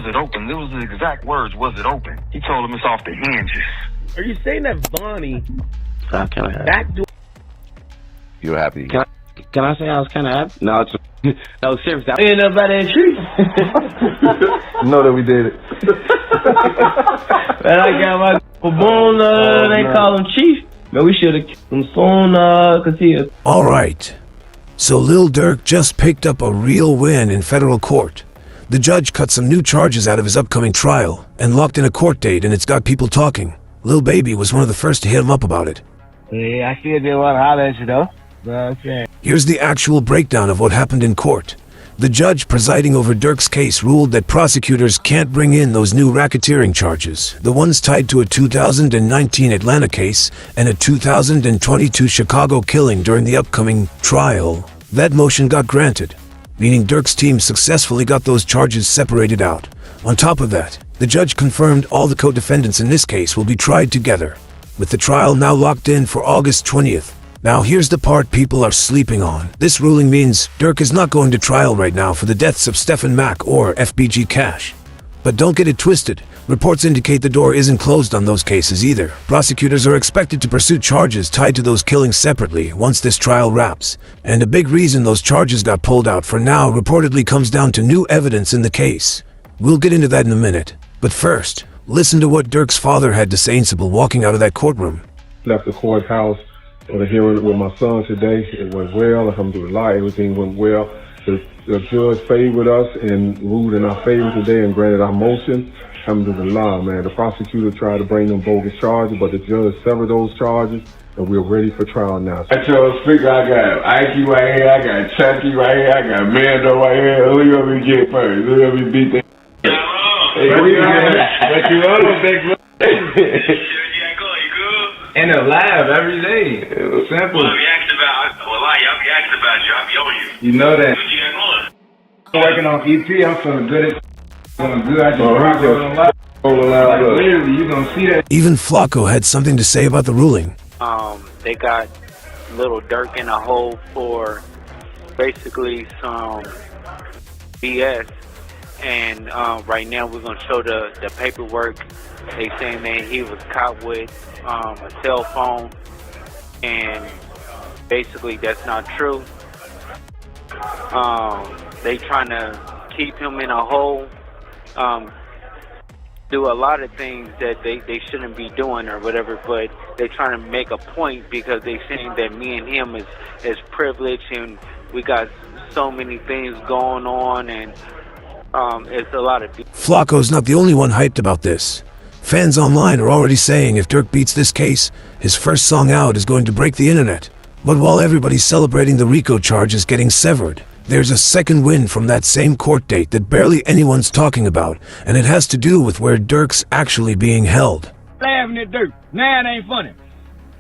was it open? It was the exact words, was it open? He told him it's off the hinges. Are you saying that Bonnie backdoor? You happy? Can I say I was kind of happy? No, no, seriously. I ended up by that tree. Know that we did it. Man, I got my Babona, they call him Chief. Man, we should have killed him soon, cause he is. All right. So Lil Durk just picked up a real win in federal court. The judge cut some new charges out of his upcoming trial and locked in a court date, and it's got people talking. Lil Baby was one of the first to hit him up about it. Yeah, I still did want to holler at you though. Okay. Here's the actual breakdown of what happened in court. The judge presiding over Durk's case ruled that prosecutors can't bring in those new racketeering charges, the ones tied to a 2019 Atlanta case and a 2022 Chicago killing during the upcoming trial. That motion got granted, meaning Durk's team successfully got those charges separated out. On top of that, the judge confirmed all the co-defendants in this case will be tried together, with the trial now locked in for August 20th. Now here's the part people are sleeping on. This ruling means Durk is not going to trial right now for the deaths of Stephen Mack or FBG Cash. But don't get it twisted. Reports indicate the door isn't closed on those cases either. Prosecutors are expected to pursue charges tied to those killings separately once this trial wraps. And a big reason those charges got pulled out for now reportedly comes down to new evidence in the case. We'll get into that in a minute. But first, listen to what Durk's father had to say in Sybil walking out of that courtroom. Left the courthouse for the hearing with my son today. It went well. Alhamdulillah, everything went well. The judge favored us and ruled in our favor today and granted our motion. Alhamdulillah, man. The prosecutor tried to bring them bogus charges, but the judge severed those charges, and we're ready for trial now. At your speaker, I got Ike right here, I got Chucky right here, I got Mando right here. Who you want me to get first? Who you want me to beat that? Hey, what you on, big bro? And alive every day. It was simple. Well, I asked about you. I'll be on you. You know that. What you got going? I'm working on EP. I'm feeling good. Feeling good. I just rock it on live. Like, literally, you gonna see that. Even Flacco had something to say about the ruling. They got Lil Durk in a hole for basically some BS. And right now we're gonna show the paperwork. They saying that he was caught with a cell phone, and basically that's not true. They trying to keep him in a hole, do a lot of things that they shouldn't be doing or whatever, but they trying to make a point because they saying that me and him is privileged and we got so many things going on, and it's a lot of people. Flacco's not the only one hyped about this. Fans online are already saying if Durk beats this case, his first song out is going to break the internet. But while everybody's celebrating the RICO charges getting severed, there's a second win from that same court date that barely anyone's talking about, and it has to do with where Durk's actually being held. Laughing at Durk. Now it ain't funny.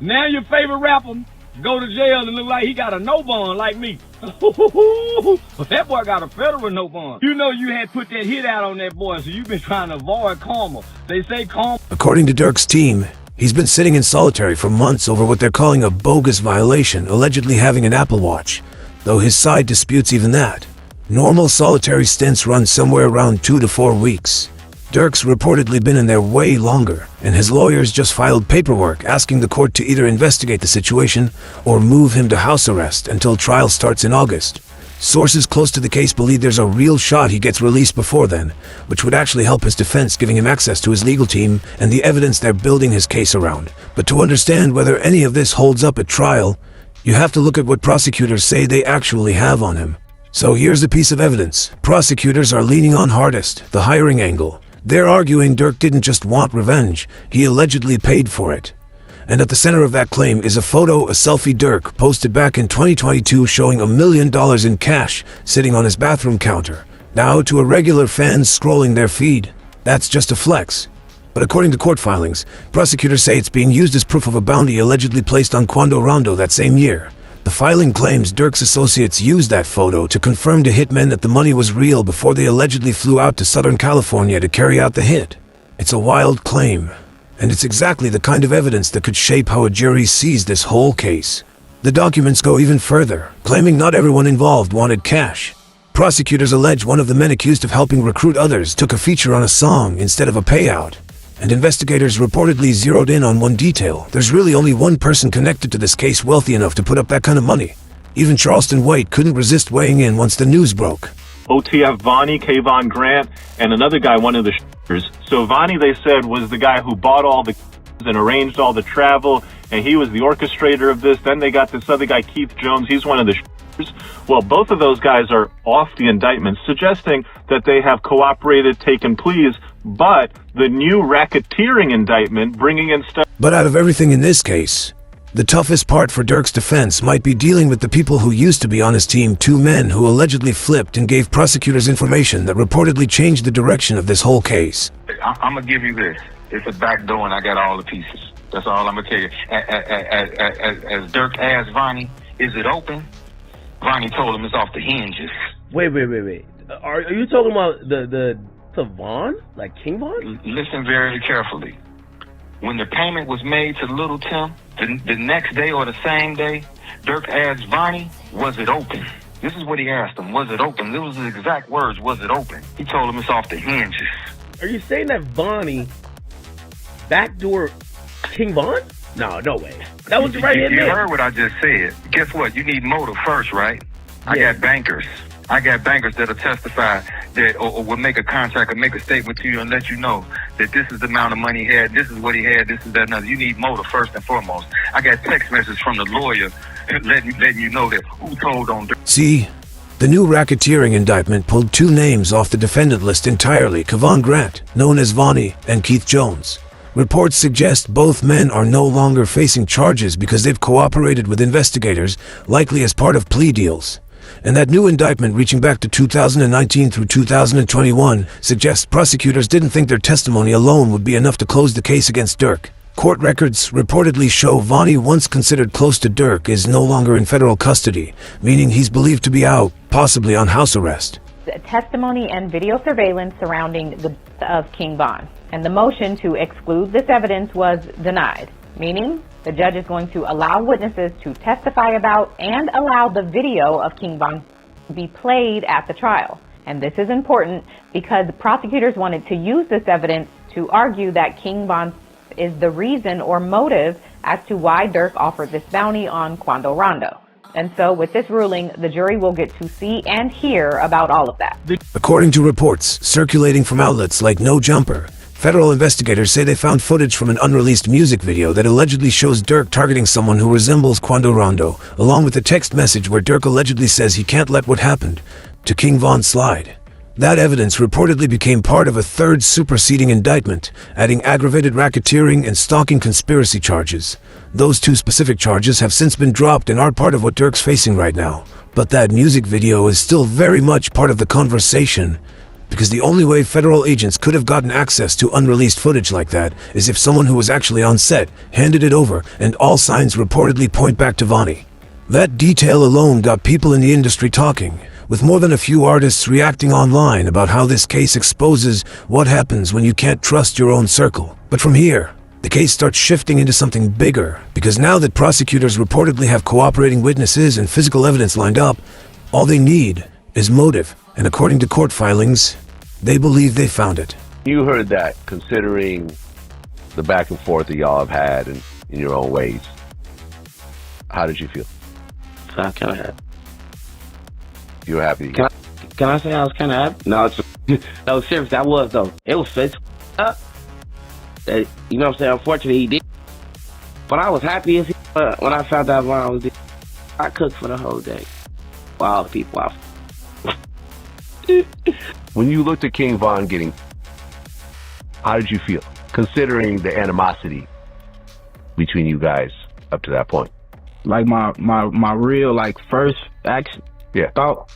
Now your favorite rapper go to jail and look like he got a no bond like me. But that boy got a federal no bond. You know you had put that hit out on that boy, so you've been trying to avoid karma. They say karma. According to Durk's team, he's been sitting in solitary for months over what they're calling a bogus violation, allegedly having an Apple Watch, though his side disputes even that. Normal solitary stints run somewhere around 2 to 4 weeks. Durk's reportedly been in there way longer, and his lawyers just filed paperwork asking the court to either investigate the situation or move him to house arrest until trial starts in August. Sources close to the case believe there's a real shot he gets released before then, which would actually help his defense, giving him access to his legal team and the evidence they're building his case around. But to understand whether any of this holds up at trial, you have to look at what prosecutors say they actually have on him. So here's the piece of evidence. Prosecutors are leaning on hardest, the hiring angle. They're arguing Durk didn't just want revenge, he allegedly paid for it. And at the center of that claim is a photo, a selfie Durk posted back in 2022 showing $1 million in cash sitting on his bathroom counter. Now to irregular fans scrolling their feed, that's just a flex. But according to court filings, prosecutors say it's being used as proof of a bounty allegedly placed on Quando Rondo that same year. The filing claims Durk's associates used that photo to confirm to hitmen that the money was real before they allegedly flew out to Southern California to carry out the hit. It's a wild claim, and it's exactly the kind of evidence that could shape how a jury sees this whole case. The documents go even further, claiming not everyone involved wanted cash. Prosecutors allege one of the men accused of helping recruit others took a feature on a song instead of a payout. And investigators reportedly zeroed in on one detail. There's really only one person connected to this case wealthy enough to put up that kind of money. Even Charleston White couldn't resist weighing in once the news broke. OTF Vonnie, Kayvon Grant, and another guy, one of the shooters. So Vonnie, they said, was the guy who bought all the and arranged all the travel, and he was the orchestrator of this. Then they got this other guy, Keith Jones. He's one of the shooters. Well, both of those guys are off the indictment, suggesting that they have cooperated, taken pleas, but the new racketeering indictment bringing in stuff. But out of everything in this case, the toughest part for Durk's defense might be dealing with the people who used to be on his team, two men who allegedly flipped and gave prosecutors information that reportedly changed the direction of this whole case. I'm going to give you this. It's a back door and I got all the pieces. That's all I'm going to tell you. As Durk asked Vonnie, is it open? Vonnie told him it's off the hinges. Wait. Are you talking about the Vaughn? Like King Vaughn? Listen very carefully. When the payment was made to Little Tim, the next day or the same day, Durk asked Vonnie, was it open? This is what he asked him. Was it open? Those were the exact words, was it open? He told him it's off the hinges. Are you saying that Vonnie backdoor King Vaughn? No way. That was right in there. You heard what I just said. Guess what? You need motive first, right? I got bankers. That'll testify that or will make a contract or make a statement to you and let you know that this is the amount of money he had, this is what he had, this is that another. You need motive first and foremost. I got text messages from the lawyer letting you know that who told on. See, the new racketeering indictment pulled two names off the defendant list entirely, Kayvon Grant, known as Vonnie, and Keith Jones. Reports suggest both men are no longer facing charges because they've cooperated with investigators, likely as part of plea deals. And that new indictment reaching back to 2019 through 2021 suggests prosecutors didn't think their testimony alone would be enough to close the case against Durk. Court records reportedly show Vonnie, once considered close to Durk, is no longer in federal custody, meaning he's believed to be out, possibly on house arrest. Testimony and video surveillance surrounding the death of King Von, and the motion to exclude this evidence was denied, meaning the judge is going to allow witnesses to testify about and allow the video of King Von to be played at the trial. And this is important because the prosecutors wanted to use this evidence to argue that King Von is the reason or motive as to why Durk offered this bounty on Quando Rondo. And so with this ruling, the jury will get to see and hear about all of that. According to reports circulating from outlets like No Jumper, federal investigators say they found footage from an unreleased music video that allegedly shows Durk targeting someone who resembles Quando Rondo, along with a text message where Durk allegedly says he can't let what happened to King Von slide. That evidence reportedly became part of a third superseding indictment, adding aggravated racketeering and stalking conspiracy charges. Those two specific charges have since been dropped and are part of what Durk's facing right now. But that music video is still very much part of the conversation, because the only way federal agents could have gotten access to unreleased footage like that is if someone who was actually on set handed it over, and all signs reportedly point back to Vonnie. That detail alone got people in the industry talking, with more than a few artists reacting online about how this case exposes what happens when you can't trust your own circle. But from here, the case starts shifting into something bigger, because now that prosecutors reportedly have cooperating witnesses and physical evidence lined up, all they need is motive, and according to court filings, they believe they found it. You heard that, considering the back and forth that y'all have had in your own ways. How did you feel? I kind of happy. You were happy? Can I say I was kind of happy? No, no, seriously, I was though. It was fixed up. You know what I'm saying? Unfortunately, he did. But I was happy as when I found out Von was dead. I cooked for the whole day. For all the people out. When you looked at King Von getting, how did you feel? Considering the animosity between you guys up to that point. Like my real first action. Yeah. Thought.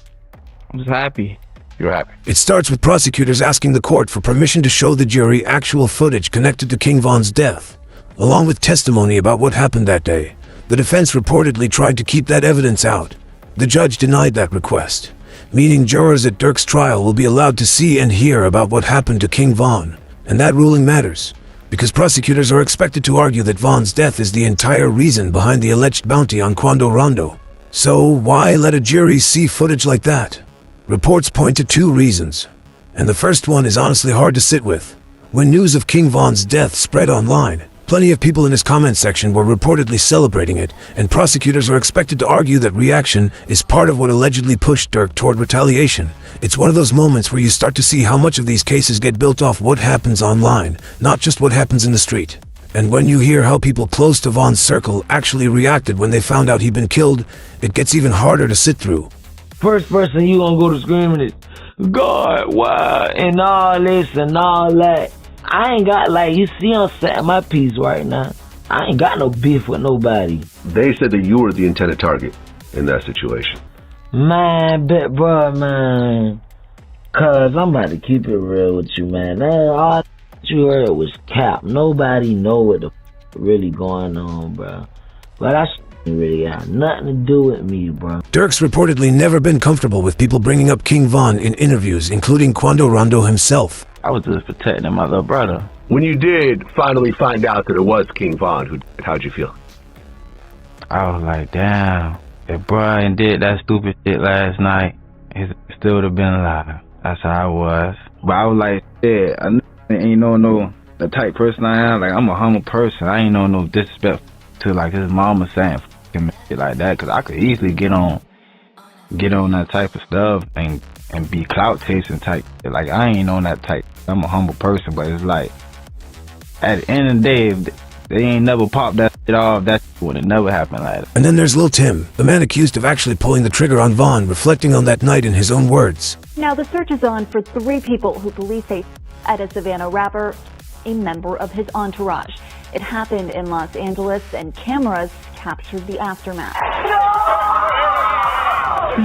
I was happy. You're happy. It starts with prosecutors asking the court for permission to show the jury actual footage connected to King Von's death, along with testimony about what happened that day. The defense reportedly tried to keep that evidence out. The judge denied that request, meaning jurors at Durk's trial will be allowed to see and hear about what happened to King Von. And that ruling matters, because prosecutors are expected to argue that Von's death is the entire reason behind the alleged bounty on Quando Rondo. So why let a jury see footage like that? Reports point to two reasons, and the first one is honestly hard to sit with. When news of King Von's death spread online, plenty of people in his comment section were reportedly celebrating it, and prosecutors are expected to argue that reaction is part of what allegedly pushed Durk toward retaliation. It's one of those moments where you start to see how much of these cases get built off what happens online, not just what happens in the street. And when you hear how people close to Von's circle actually reacted when they found out he'd been killed, it gets even harder to sit through. First person you gonna go to screaming is, God, why? And all this and all that. I ain't got, like, you see I'm saying my piece right now. I ain't got no beef with nobody. They said that you were the intended target in that situation. Man, bro, man. Cuz I'm about to keep it real with you, man. All you heard was cap. Nobody know what the really going on, bro. But I really got nothing to do with me, bro. Durk's reportedly never been comfortable with people bringing up King Von in interviews, including Quando Rondo himself. I was just protecting my little brother. When you did finally find out that it was King Von who did it, how'd you feel? I was like, damn, if Brian did that stupid shit last night, he still would have been alive. That's how I was. But I was like, yeah, I ain't no the type person I am. Like, I'm a humble person. I ain't no disrespect to, like, his mama saying f***ing shit like that, because I could easily get on that type of stuff and be clout chasing type. Like, I ain't on that type. I'm a humble person, but it's like, at the end of the day, if they ain't never popped that shit off, that shit would have never happened like that. And then there's Lil Tim, the man accused of actually pulling the trigger on Von, reflecting on that night in his own words. Now the search is on for 3 people who police say at a Savannah rapper, a member of his entourage. It happened in Los Angeles and cameras captured the aftermath.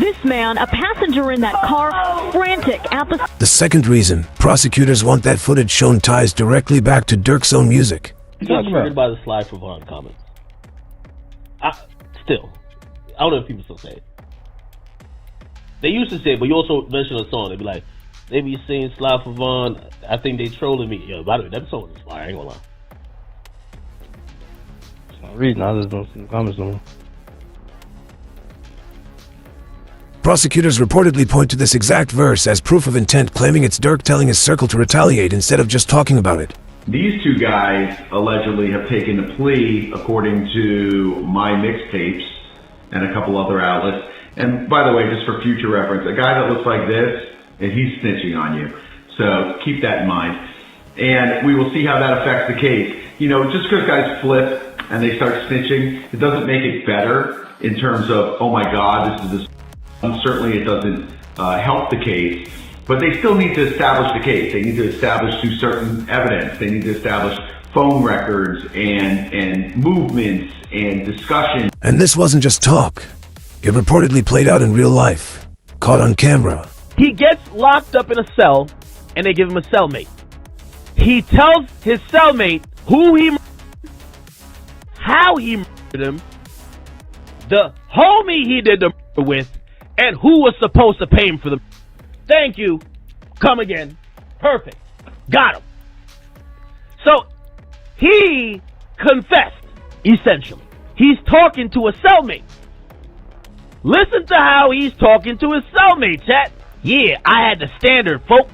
This man, a passenger in that car, frantic at The second reason, prosecutors want that footage shown ties directly back to Durk's own music. I'm not triggered by the slide for Von comments. I don't know if people still say it. They used to say it, but you also mention a song. They'd be like, they be saying slide for Von. I think they trolling me. Yo, by the way, that song is fire. I ain't gonna lie. That's no reason. I just don't see the comments no more. Prosecutors reportedly point to this exact verse as proof of intent, claiming it's Durk telling his circle to retaliate instead of just talking about it. These 2 guys allegedly have taken a plea, according to my mixtapes and a couple other outlets. And by the way, just for future reference, a guy that looks like this, and he's snitching on you. So keep that in mind. And we will see how that affects the case. You know, just because guys flip and they start snitching, it doesn't make it better in terms of, oh my God, this is this. Certainly it doesn't help the case, but they still need to establish the case. They need to establish through certain evidence. They need to establish phone records and movements and discussion. And this wasn't just talk. It reportedly played out in real life, caught on camera. He gets locked up in a cell, and they give him a cellmate. He tells his cellmate who he murdered, how he murdered him, the homie he did the murder with, and who was supposed to pay him for the murder. Thank you. Come again. Perfect. Got him. So, he confessed, essentially. He's talking to a cellmate. Listen to how he's talking to his cellmate, chat. Yeah, I had the standard, folk.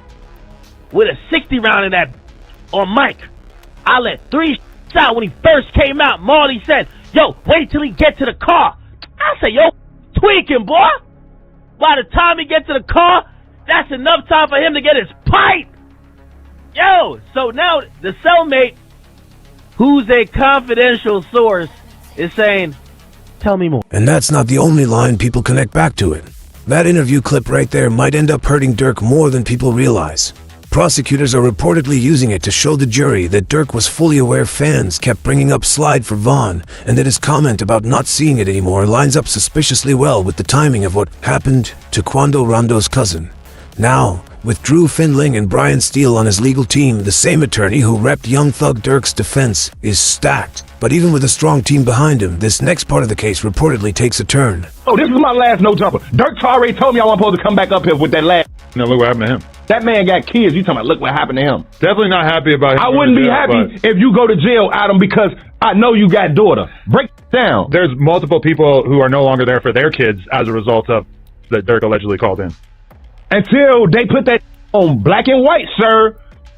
With a 60 round in that on mic. I let 3 out when he first came out. Marley said, yo, wait till he get to the car. I said, yo, tweaking, boy. By the time he gets to the car, that's enough time for him to get his pipe. Yo, so now the cellmate, who's a confidential source, is saying, tell me more. And that's not the only line people connect back to it. That interview clip right there might end up hurting Durk more than people realize. Prosecutors are reportedly using it to show the jury that Durk was fully aware fans kept bringing up Slide for Von, and that his comment about not seeing it anymore lines up suspiciously well with the timing of what happened to Quando Rondo's cousin. Now, with Drew Findling and Brian Steele on his legal team, the same attorney who repped Young Thug Durk's defense is stacked. But even with a strong team behind him, this next part of the case reportedly takes a turn. Oh, this is my last no jumper. Durk already told me I wasn't supposed to come back up here with that last. No, look what happened to him. That man got kids. You talking about look what happened to him. Definitely not happy about him. I wouldn't be happy if you go to jail, Adam, because I know you got daughter. Break it down. There's multiple people who are no longer there for their kids as a result of that Durk allegedly called in. until they put that on black and white, sir.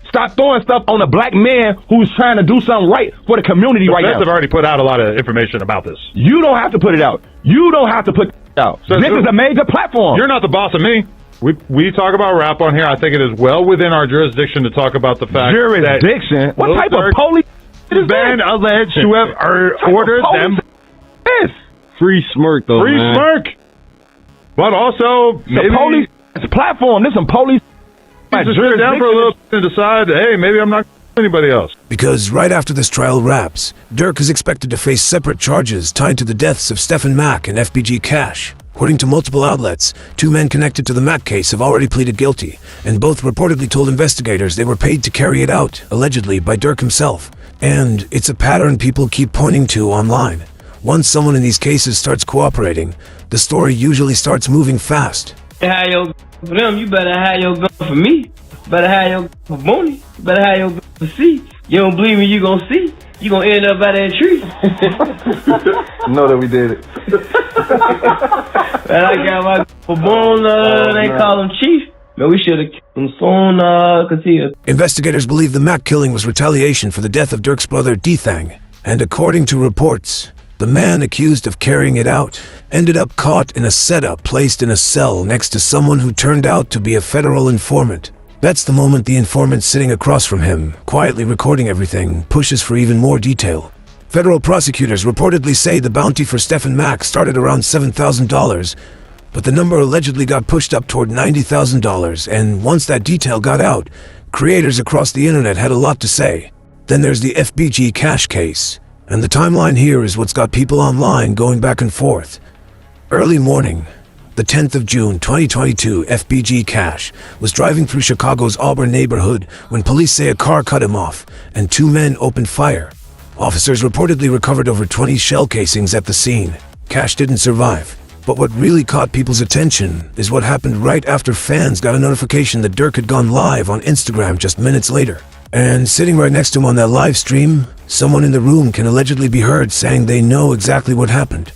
Stop throwing stuff on a black man who's trying to do something right for the community right now. The feds have already put out a lot of information about this. You don't have to put it out. You don't have to put it out. So this is a major platform. You're not the boss of me. We talk about rap on here. I think it is well within our jurisdiction to talk about the fact that what type of police has been alleged to have ordered them. Yes. Free smirk though. Free smirk. But also maybe the police platform. There's some police. Just sit down for a little bit and decide, hey, maybe I'm not anybody else. Because right after this trial wraps, Durk is expected to face separate charges tied to the deaths of Stephen Mack and FBG Cash. According to multiple outlets, 2 men connected to the Mack case have already pleaded guilty, and both reportedly told investigators they were paid to carry it out, allegedly by Durk himself. And it's a pattern people keep pointing to online. Once someone in these cases starts cooperating, the story usually starts moving fast. Have your for them, you better have your gun for me. Better have your gun for Booney. Better have your gun for C. You don't believe me, you gonna see. You gonna end up by that tree. Know that we did it. And I got my gun for Boone, they call him Chief. Man, we should have killed him soon, cause he... Investigators believe the Mack killing was retaliation for the death of Durk's brother, D-Thang. And according to reports, the man accused of carrying it out ended up caught in a setup placed in a cell next to someone who turned out to be a federal informant. That's the moment the informant sitting across from him, quietly recording everything, pushes for even more detail. Federal prosecutors reportedly say the bounty for Stephen Mack started around $7,000, but the number allegedly got pushed up toward $90,000, and once that detail got out, creators across the internet had a lot to say. Then there's the FBG Cash case. And the timeline here is what's got people online going back and forth. Early morning, the 10th of June 2022, FBG Cash was driving through Chicago's Auburn neighborhood when police say a car cut him off and 2 men opened fire. Officers reportedly recovered over 20 shell casings at the scene. Cash didn't survive. But what really caught people's attention is what happened right after fans got a notification that Durk had gone live on Instagram just minutes later. And sitting right next to him on that live stream, someone in the room can allegedly be heard saying they know exactly what happened.